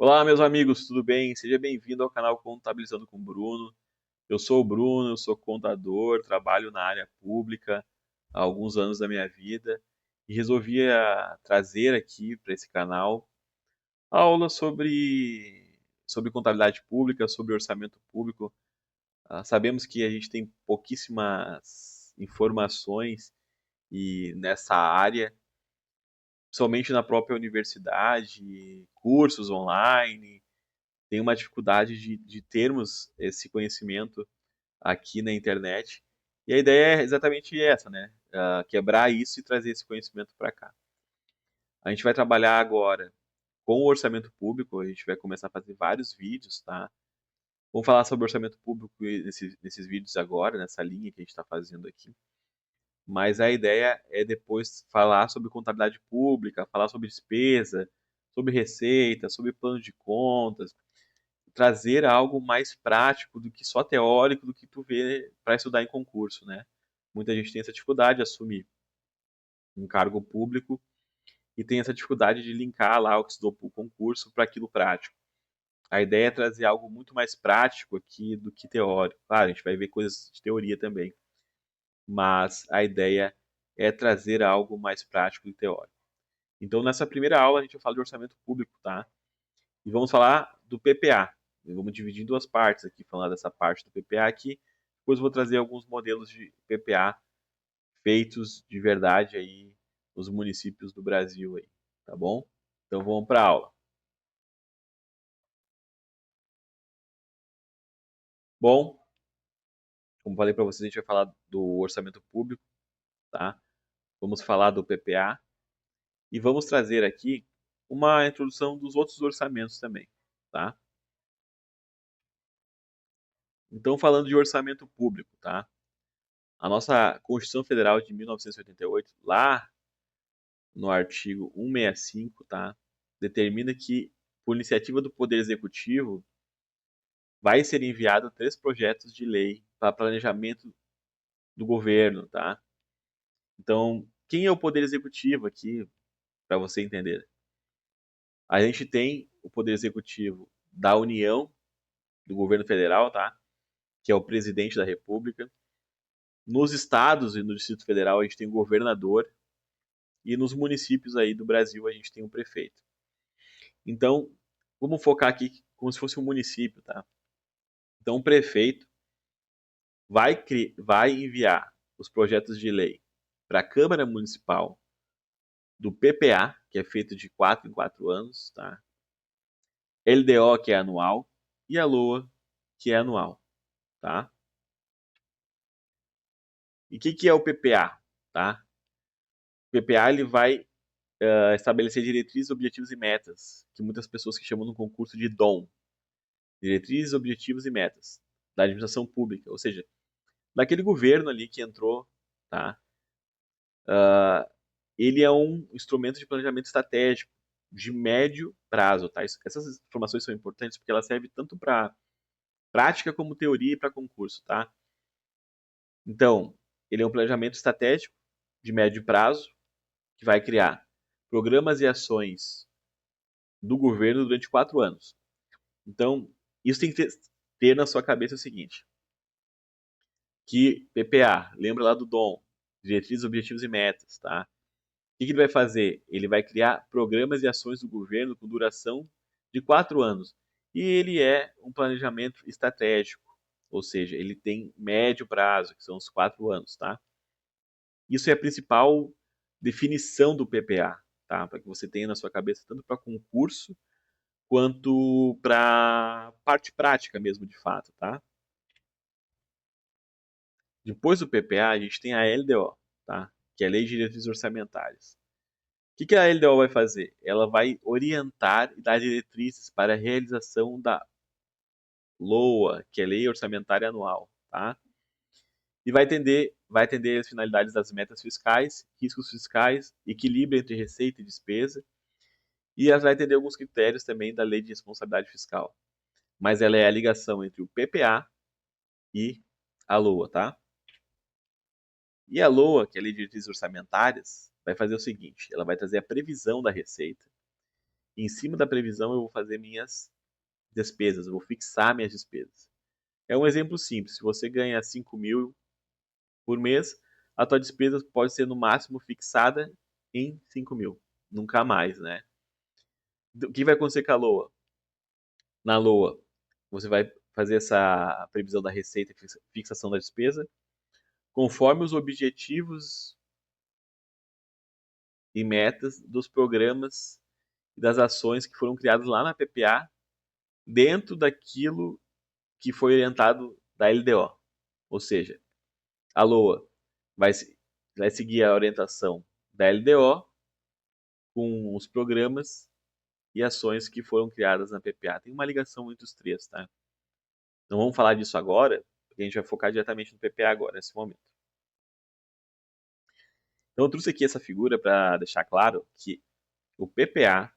Olá, meus amigos, tudo bem? Seja bem-vindo ao canal Contabilizando com o Bruno. Eu sou o Bruno, eu sou contador, trabalho na área pública há alguns anos da minha vida e resolvi trazer aqui para esse canal aulas sobre contabilidade pública, sobre orçamento público. Sabemos que a gente tem pouquíssimas informações nessa área, somente na própria universidade, cursos online. Tem uma dificuldade de termos esse conhecimento aqui na internet. E a ideia é exatamente essa, né? Quebrar isso e trazer esse conhecimento para cá. A gente vai trabalhar agora com o orçamento público, a gente vai começar a fazer vários vídeos, tá? Vamos falar sobre orçamento público nesses vídeos agora, nessa linha que a gente está fazendo aqui. Mas a ideia é depois falar sobre contabilidade pública, falar sobre despesa, sobre receita, sobre plano de contas, trazer algo mais prático do que só teórico, do que tu vê para estudar em concurso, né? Muita gente tem essa dificuldade de assumir um cargo público e tem essa dificuldade de linkar lá o que estudou para o concurso para aquilo prático. A ideia é trazer algo muito mais prático aqui do que teórico. Claro, a gente vai ver coisas de teoria também, mas a ideia é trazer algo mais prático do que teórico. Então, nessa primeira aula, a gente vai falar de orçamento público, tá? E vamos falar do PPA. Vamos dividir em duas partes aqui, falar dessa parte do PPA aqui. Depois eu vou trazer alguns modelos de PPA feitos de verdade aí nos municípios do Brasil aí, tá bom? Então vamos para a aula. Bom, como falei para vocês, a gente vai falar do orçamento público, tá? Vamos falar do PPA e vamos trazer aqui uma introdução dos outros orçamentos também, tá? Então falando de orçamento público, tá? A nossa Constituição Federal de 1988, lá no artigo 165, tá? Determina que, por iniciativa do Poder Executivo, vai ser enviado 3 projetos de lei para planejamento do governo, tá? Então, quem é o Poder Executivo aqui, para você entender? A gente tem o Poder Executivo da União, do governo federal, tá? Que é o presidente da República. Nos estados e no Distrito Federal, a gente tem o governador. E nos municípios aí do Brasil, a gente tem o prefeito. Então, vamos focar aqui como se fosse um município, tá? Então, o prefeito vai enviar os projetos de lei para a Câmara Municipal do PPA, que é feito de 4 em 4 anos, tá? LDO, que é anual, e a LOA, que é anual, tá? E o que é o PPA, tá? O PPA ele vai estabelecer diretrizes, objetivos e metas, que muitas pessoas que chamam no concurso de DOM, diretrizes, objetivos e metas da administração pública, ou seja, daquele governo ali que entrou, tá? Ele é um instrumento de planejamento estratégico de médio prazo, tá? Essas informações são importantes porque elas servem tanto para prática como teoria e para concurso, tá? Então, ele é um planejamento estratégico de médio prazo que vai criar programas e ações do governo durante 4 anos. Então, isso tem que ter na sua cabeça o seguinte, que PPA, lembra lá do DOM, diretrizes, objetivos e metas, tá? O que ele vai fazer? Ele vai criar programas e ações do governo com duração de 4 anos. E ele é um planejamento estratégico, ou seja, ele tem médio prazo, que são os 4 anos, tá? Isso é a principal definição do PPA, tá? Para que você tenha na sua cabeça tanto para concurso quanto para parte prática mesmo, de fato, tá? Depois do PPA, a gente tem a LDO, tá? Que é a Lei de Diretrizes Orçamentárias. O que a LDO vai fazer? Ela vai orientar e dar diretrizes para a realização da LOA, que é a Lei Orçamentária Anual, tá? E vai atender as finalidades das metas fiscais, riscos fiscais, equilíbrio entre receita e despesa, e ela vai atender alguns critérios também da Lei de Responsabilidade Fiscal. Mas ela é a ligação entre o PPA e a LOA, tá? E a LOA, que é a Lei de Diretrizes Orçamentárias, vai fazer o seguinte: ela vai trazer a previsão da receita em cima da previsão eu vou fazer minhas despesas, eu vou fixar minhas despesas. É um exemplo simples. Se você ganha 5 mil por mês, a tua despesa pode ser no máximo fixada em 5 mil. Nunca mais, né? O que vai acontecer com a LOA? Na LOA, você vai fazer essa previsão da receita e fixação da despesa conforme os objetivos e metas dos programas e das ações que foram criadas lá na PPA dentro daquilo que foi orientado da LDO. Ou seja, a LOA vai, vai seguir a orientação da LDO com os programas e ações que foram criadas na PPA. Tem uma ligação entre os três, tá? Não vamos falar disso agora, porque a gente vai focar diretamente no PPA agora, nesse momento. Então eu trouxe aqui essa figura para deixar claro que o PPA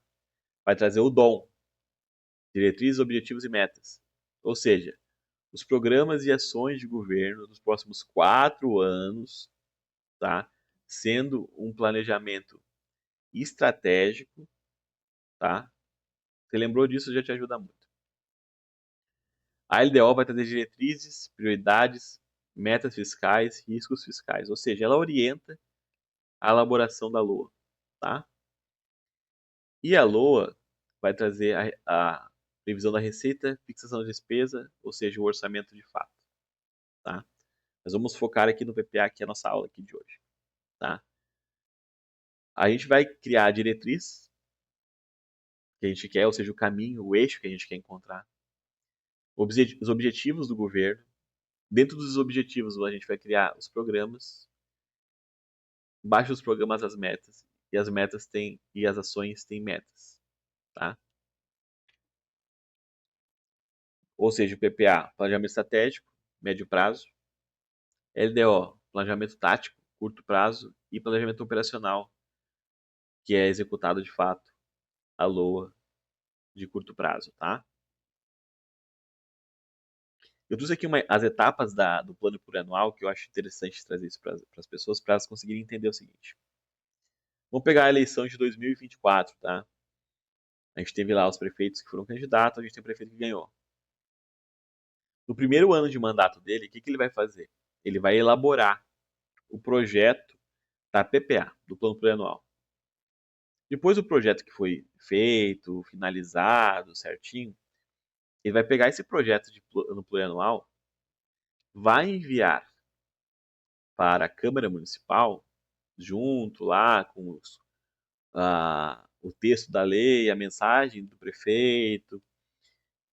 vai trazer o DOM, diretrizes, objetivos e metas. Ou seja, os programas e ações de governo dos próximos 4 anos, tá? Sendo um planejamento estratégico, tá? Você lembrou disso, já te ajuda muito. A LDO vai trazer diretrizes, prioridades, metas fiscais, riscos fiscais, ou seja, ela orienta a elaboração da LOA, tá? E a LOA vai trazer a previsão da receita, fixação da despesa, ou seja, o orçamento de fato, tá? Nós vamos focar aqui no PPA, que é a nossa aula aqui de hoje, tá? A gente vai criar a diretriz que a gente quer, ou seja, o caminho, o eixo que a gente quer encontrar, os objetivos do governo. Dentro dos objetivos, a gente vai criar os programas. Embaixo dos programas, as metas. E as metas têm, e as ações têm metas, tá? Ou seja, o PPA, planejamento estratégico, médio prazo. LDO, planejamento tático, curto prazo. E planejamento operacional, que é executado de fato, a LOA, de curto prazo, tá? Eu trouxe aqui as etapas do plano plurianual, que eu acho interessante trazer isso para as pessoas, para elas conseguirem entender o seguinte. Vamos pegar a eleição de 2024, tá? A gente teve lá os prefeitos que foram candidatos, a gente tem o prefeito que ganhou. No primeiro ano de mandato dele, o que ele vai fazer? Ele vai elaborar o projeto da PPA, do Plano Plurianual. Depois do projeto que foi feito, finalizado, certinho, ele vai pegar esse projeto de plano plurianual, vai enviar para a Câmara Municipal, junto lá com o texto da lei, a mensagem do prefeito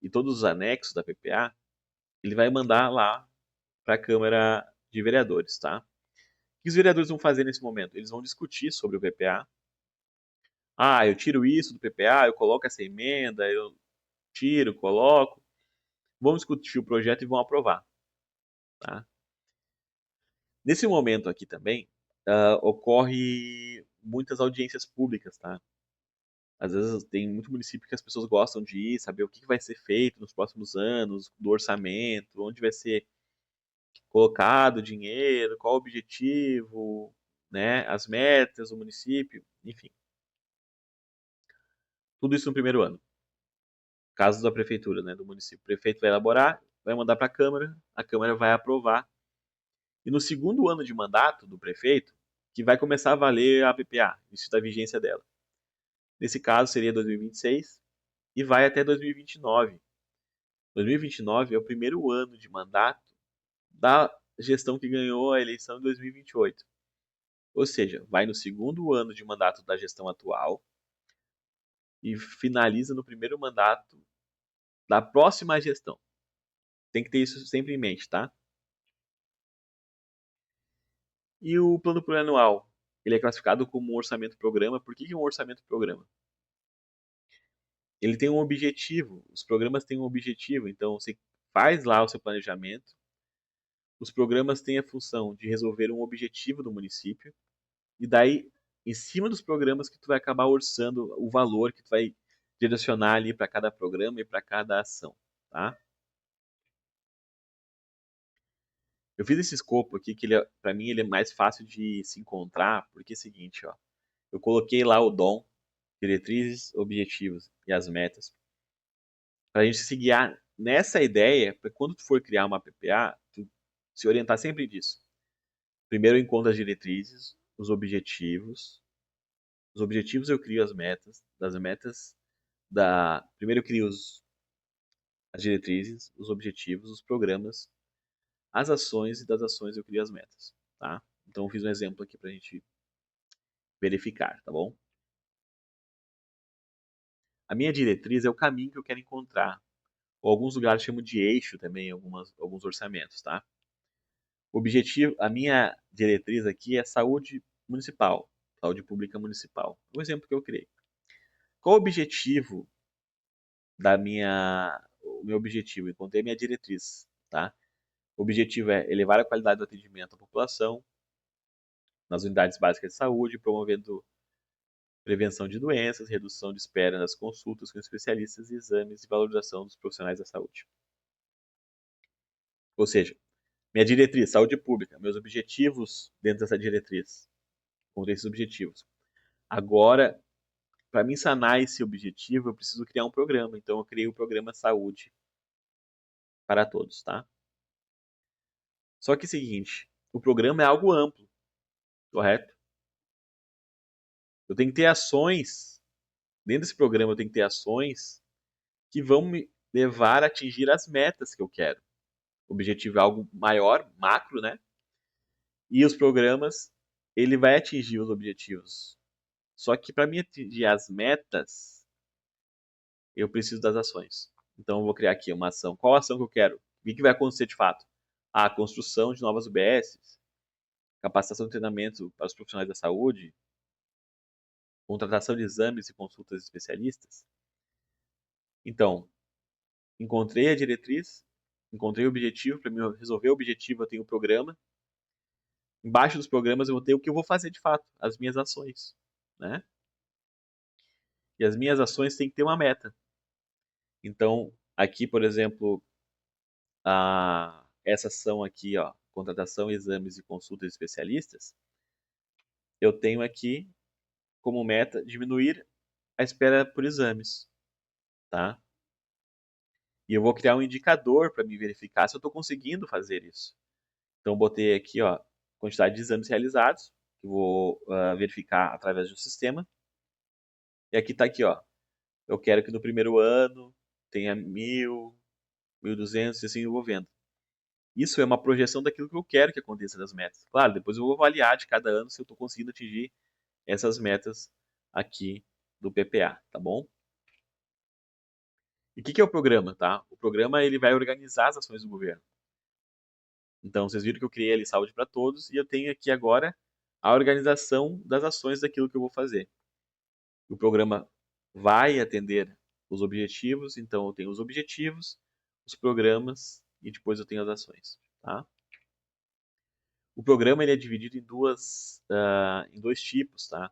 e todos os anexos da PPA, ele vai mandar lá para a Câmara de Vereadores, tá? O que os vereadores vão fazer nesse momento? Eles vão discutir sobre o PPA. Ah, eu tiro isso do PPA, eu coloco essa emenda, eu tiro, coloco. Vão discutir o projeto e vão aprovar, tá? Nesse momento aqui também, ocorre muitas audiências públicas, tá? Às vezes tem muito município que as pessoas gostam de ir, saber o que vai ser feito nos próximos anos, do orçamento, onde vai ser colocado o dinheiro, qual o objetivo, né, as metas do município, enfim. Tudo isso no primeiro ano. Caso da prefeitura, né, do município. O prefeito vai elaborar, vai mandar para a Câmara vai aprovar. E no segundo ano de mandato do prefeito, que vai começar a valer a PPA, isso da vigência dela. Nesse caso seria 2026 e vai até 2029. 2029 é o primeiro ano de mandato da gestão que ganhou a eleição em 2028. Ou seja, vai no segundo ano de mandato da gestão atual e finaliza no primeiro mandato da próxima gestão. Tem que ter isso sempre em mente, tá? E o plano plurianual? Ele é classificado como um orçamento-programa. Por que é um orçamento-programa? Ele tem um objetivo. Os programas têm um objetivo. Então, você faz lá o seu planejamento. Os programas têm a função de resolver um objetivo do município. E daí, em cima dos programas, que tu vai acabar orçando o valor que tu vai direcionar ali para cada programa e para cada ação, tá? Eu fiz esse escopo aqui que para mim ele é mais fácil de se encontrar, porque é o seguinte, ó, eu coloquei lá o DOM, diretrizes, objetivos e as metas, para a gente se guiar nessa ideia, para quando tu for criar uma PPA, tu se orientar sempre disso. Primeiro eu encontro as diretrizes, os objetivos. Os objetivos eu crio as metas. Das metas, primeiro eu crio as diretrizes, os objetivos, os programas, as ações, e das ações eu crio as metas, tá? Então eu fiz um exemplo aqui para a gente verificar, tá bom? A minha diretriz é o caminho que eu quero encontrar. Ou alguns lugares chamam de eixo também, alguns orçamentos, tá? O objetivo, a minha diretriz aqui é saúde municipal, saúde pública municipal. Um exemplo que eu criei. Qual o objetivo o meu objetivo? Encontrei a minha diretriz, tá? O objetivo é elevar a qualidade do atendimento à população nas unidades básicas de saúde, promovendo prevenção de doenças, redução de espera nas consultas com especialistas, exames e valorização dos profissionais da saúde. Ou seja, minha diretriz, saúde pública, meus objetivos dentro dessa diretriz. Encontrei esses objetivos. Agora, para mim sanar esse objetivo, eu preciso criar um programa. Então, eu criei o programa Saúde para Todos, tá? Só que é o seguinte, o programa é algo amplo, correto? Eu tenho que ter ações, dentro desse programa eu tenho que ter ações que vão me levar a atingir as metas que eu quero. O objetivo é algo maior, macro, né? E os programas, ele vai atingir os objetivos. Só que para mim atingir as metas, eu preciso das ações. Então eu vou criar aqui uma ação. Qual ação que eu quero? O que vai acontecer de fato? A construção de novas UBSs, capacitação e treinamento para os profissionais da saúde, contratação de exames e consultas especialistas. Então, encontrei a diretriz, encontrei o objetivo, para mim resolver o objetivo eu tenho o programa. Embaixo dos programas eu vou ter o que eu vou fazer de fato, as minhas ações, né? E as minhas ações têm que ter uma meta. Então, aqui, por exemplo, essa ação aqui, ó, contratação, exames e consultas de especialistas, eu tenho aqui como meta diminuir a espera por exames, tá? E eu vou criar um indicador para me verificar se eu estou conseguindo fazer isso. Então, eu botei aqui, ó, quantidade de exames realizados, que eu vou verificar através do sistema. E aqui está aqui, ó, eu quero que no primeiro ano tenha 1.000, 1.200 e assim eu vou vendo. Isso é uma projeção daquilo que eu quero que aconteça das metas. Claro, depois eu vou avaliar de cada ano se eu estou conseguindo atingir essas metas aqui do PPA, tá bom? E o que é o programa, tá? O programa ele vai organizar as ações do governo. Então, vocês viram que eu criei ali Saúde para Todos e eu tenho aqui agora a organização das ações daquilo que eu vou fazer. O programa vai atender os objetivos, então eu tenho os objetivos, os programas e depois eu tenho as ações, tá? O programa ele é dividido em dois tipos, tá?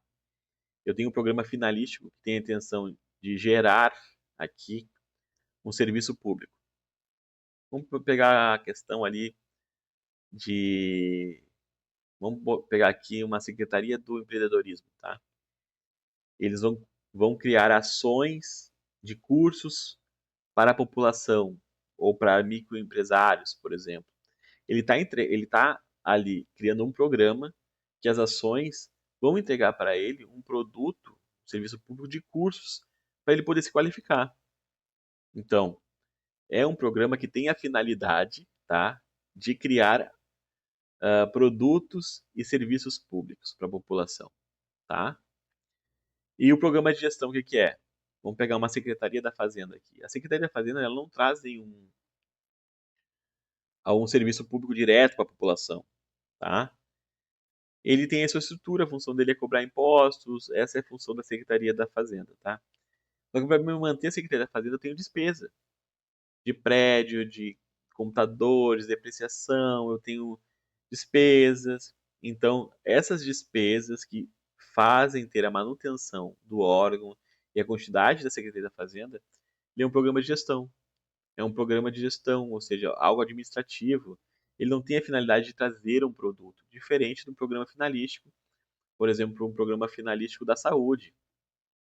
Eu tenho um programa finalístico que tem a intenção de gerar aqui um serviço público. Vamos pegar a questão ali de... Vamos pegar aqui uma Secretaria do Empreendedorismo, tá? Eles vão criar ações de cursos para a população ou para microempresários, por exemplo. Ele tá ali criando um programa que as ações vão entregar para ele um produto, um serviço público de cursos para ele poder se qualificar. Então, é um programa que tem a finalidade, tá, de criar produtos e serviços públicos para a população, tá? E o programa de gestão, o que que é? Vamos pegar uma Secretaria da Fazenda aqui. A Secretaria da Fazenda ela não traz a um serviço público direto para a população, tá? Ele tem a sua estrutura, a função dele é cobrar impostos, essa é a função da Secretaria da Fazenda, tá? Só que para me manter a Secretaria da Fazenda eu tenho despesa de prédio, de computadores, depreciação, eu tenho despesas. Então, essas despesas que fazem ter a manutenção do órgão e a quantidade da Secretaria da Fazenda, ele é um programa de gestão. É um programa de gestão, ou seja, algo administrativo. Ele não tem a finalidade de trazer um produto, diferente do programa finalístico, por exemplo, um programa finalístico da saúde.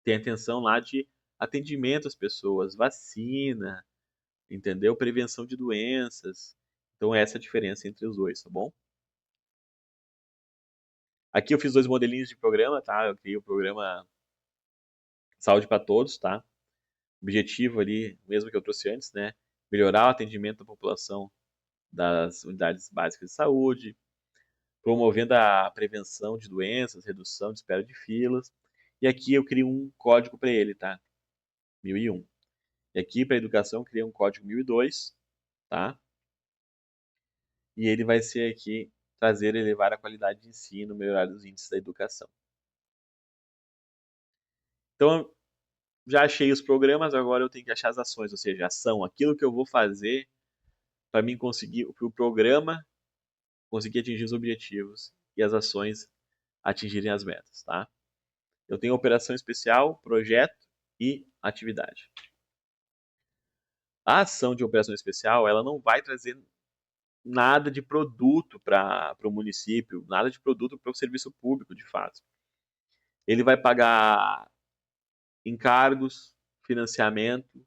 tem a intenção lá de atendimento às pessoas, vacina, entendeu? Prevenção de doenças. Então, essa é a diferença entre os dois, tá bom? Aqui eu fiz 2 modelinhos de programa, tá? Eu criei o programa Saúde para Todos, tá? Objetivo ali, mesmo que eu trouxe antes, né? Melhorar o atendimento da população das unidades básicas de saúde, promovendo a prevenção de doenças, redução de espera de filas. E aqui eu criei um código para ele, tá? 1001. E aqui para educação eu criei um código 1002, tá? E ele vai ser aqui trazer e elevar a qualidade de ensino, melhorar os índices da educação. Então, já achei os programas, agora eu tenho que achar as ações, ou seja, ação, aquilo que eu vou fazer para mim conseguir, para o programa conseguir atingir os objetivos e as ações atingirem as metas, tá? Eu tenho operação especial, projeto e atividade. A ação de operação especial, ela não vai trazer nada de produto para o município, nada de produto para o serviço público, de fato. Ele vai pagar encargos, financiamento,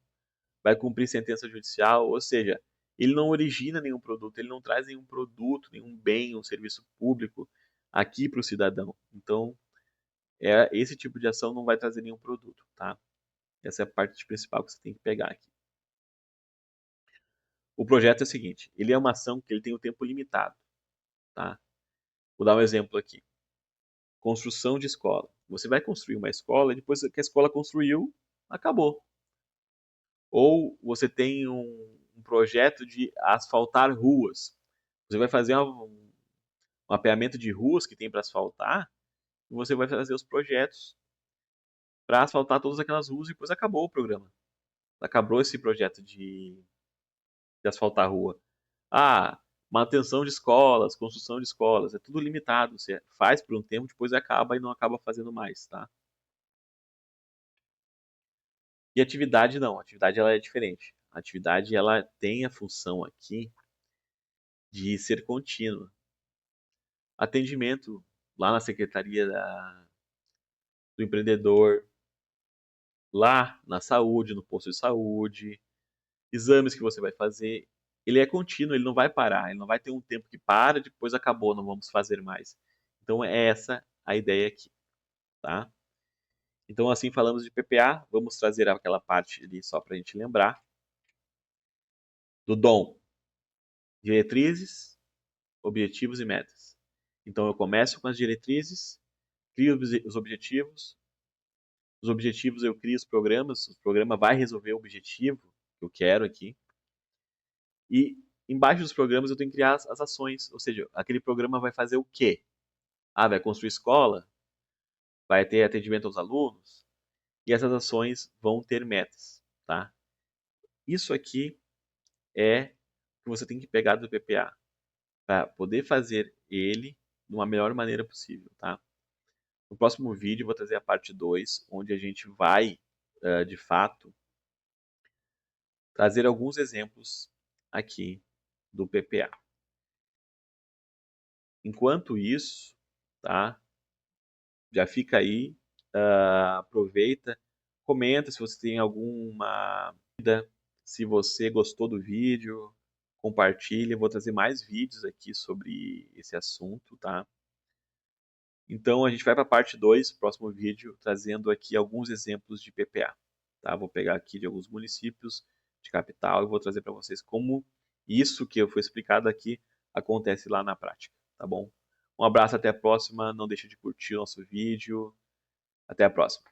vai cumprir sentença judicial, ou seja, ele não origina nenhum produto, ele não traz nenhum produto, nenhum bem, um serviço público aqui para o cidadão. Então, esse tipo de ação não vai trazer nenhum produto, tá? Essa é a parte principal que você tem que pegar aqui. O projeto é o seguinte, ele é uma ação que ele tem um tempo limitado, tá? Vou dar um exemplo aqui. Construção de escola. Você vai construir uma escola e depois que a escola construiu, acabou. Ou você tem um projeto de asfaltar ruas. Você vai fazer um mapeamento de ruas que tem para asfaltar e você vai fazer os projetos para asfaltar todas aquelas ruas e depois acabou o programa. Acabou esse projeto de asfaltar a rua. Ah, manutenção de escolas, construção de escolas, é tudo limitado. Você faz por um tempo, depois acaba e não acaba fazendo mais, tá? E atividade não, a atividade ela é diferente. A atividade ela tem a função aqui de ser contínua. Atendimento lá na secretaria do empreendedor, lá na saúde, no posto de saúde, exames que você vai fazer, ele é contínuo, ele não vai parar, ele não vai ter um tempo que para, depois acabou, não vamos fazer mais. Então é essa a ideia aqui, tá? Então assim falamos de PPA, vamos trazer aquela parte ali só para a gente lembrar do DOM, diretrizes, objetivos e metas. Então eu começo com as diretrizes, crio os objetivos eu crio os programas, o programa vai resolver o objetivo que eu quero aqui, e embaixo dos programas eu tenho que criar as ações, ou seja, aquele programa vai fazer o quê? Ah, vai construir escola, vai ter atendimento aos alunos, e essas ações vão ter metas, tá? Isso aqui é o que você tem que pegar do PPA, para poder fazer ele de uma melhor maneira possível, tá? No próximo vídeo eu vou trazer a parte 2, onde a gente vai, de fato, trazer alguns exemplos aqui do PPA. Enquanto isso, tá? Já fica aí, aproveita, comenta se você tem alguma dúvida, se você gostou do vídeo, compartilha, vou trazer mais vídeos aqui sobre esse assunto, tá? Então a gente vai para a parte 2, próximo vídeo, trazendo aqui alguns exemplos de PPA, tá? Vou pegar aqui de alguns municípios de capital e vou trazer para vocês como isso que eu fui explicado aqui acontece lá na prática, tá bom? Um abraço, até a próxima, não deixe de curtir o nosso vídeo, até a próxima.